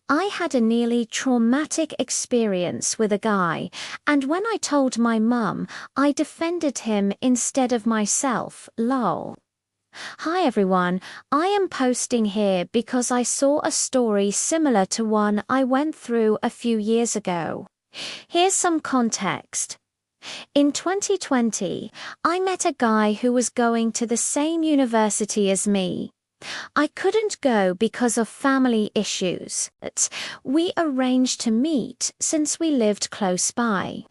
I had a nearly traumatic experience with a guy, and when I told my mum, I defended him instead of myself, lol. Hi everyone, I am posting here because I saw a story similar to one I went through a few years ago. Here's some context. In 2020, I met a guy who was going to the same university as me. I couldn't go because of family issues. We arranged to meet since we lived close by.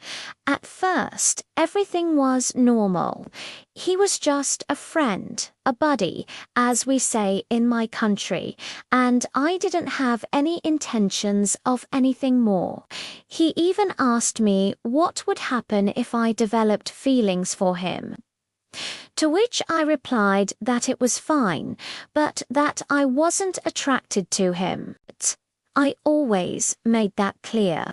At first, everything was normal. He was just a friend, a buddy, as we say in my country, and I didn't have any intentions of anything more. He even asked me what would happen if I developed feelings for him. To which I replied that it was fine, but that I wasn't attracted to him. I always made that clear.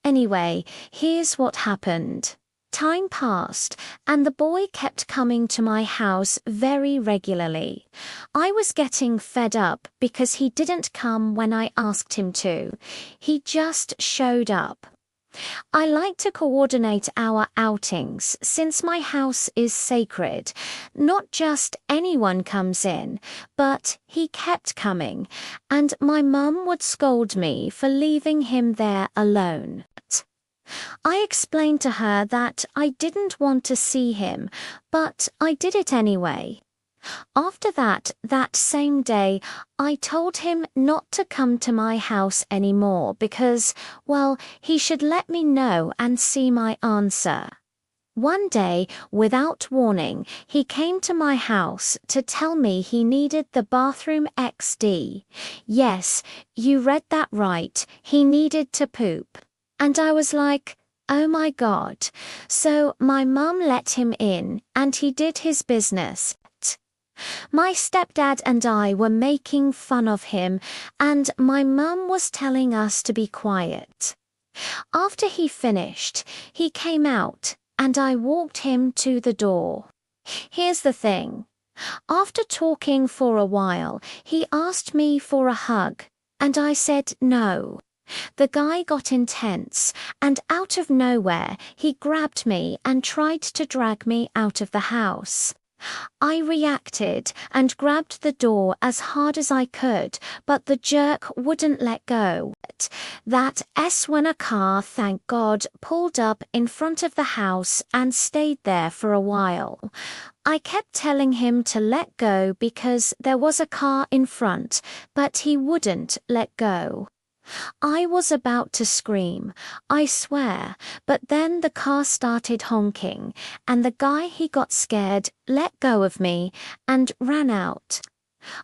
Anyway, here's what happened. Time passed, and the boy kept coming to my house very regularly. I was getting fed up because he didn't come when I asked him to. He just showed up. I like to coordinate our outings since my house is sacred. Not just anyone comes in, but he kept coming, and my mum would scold me for leaving him there alone. I explained to her that I didn't want to see him, but I did it anyway. After that same day, I told him not to come to my house anymore because, well, he should let me know and see my answer. One day, without warning, he came to my house to tell me he needed the bathroom XD. Yes, you read that right, he needed to poop. And I was like, oh my God. So my mum let him in, and he did his business. My stepdad and I were making fun of him, and my mum was telling us to be quiet. After he finished, he came out, and I walked him to the door. Here's the thing. After talking for a while, he asked me for a hug, and I said no. The guy got intense, and out of nowhere, he grabbed me and tried to drag me out of the house. I reacted and grabbed the door as hard as I could, but the jerk wouldn't let go. That's when a car, thank God, pulled up in front of the house and stayed there for a while. I kept telling him to let go because there was a car in front, but he wouldn't let go. I was about to scream, I swear, but then the car started honking, and the guy, he got scared, let go of me, and ran out.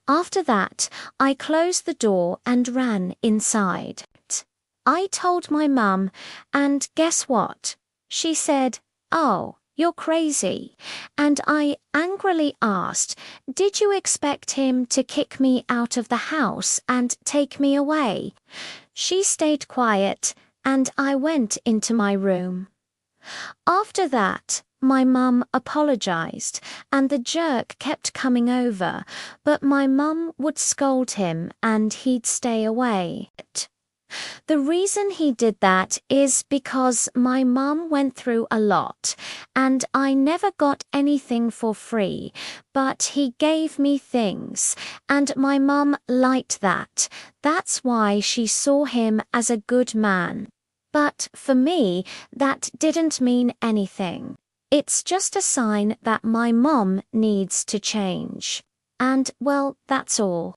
After that, I closed the door and ran inside. I told my mum, and guess what? She said, "Oh, you're crazy." And I angrily asked, "Did you expect him to kick me out of the house and take me away?" She stayed quiet, and I went into my room. After that, my mum apologized, and the jerk kept coming over, but my mum would scold him and he'd stay away. The reason he did that is because my mum went through a lot, and I never got anything for free, but he gave me things, and my mum liked that. That's why she saw him as a good man. But for me, that didn't mean anything. It's just a sign that my mom needs to change. And, well, that's all.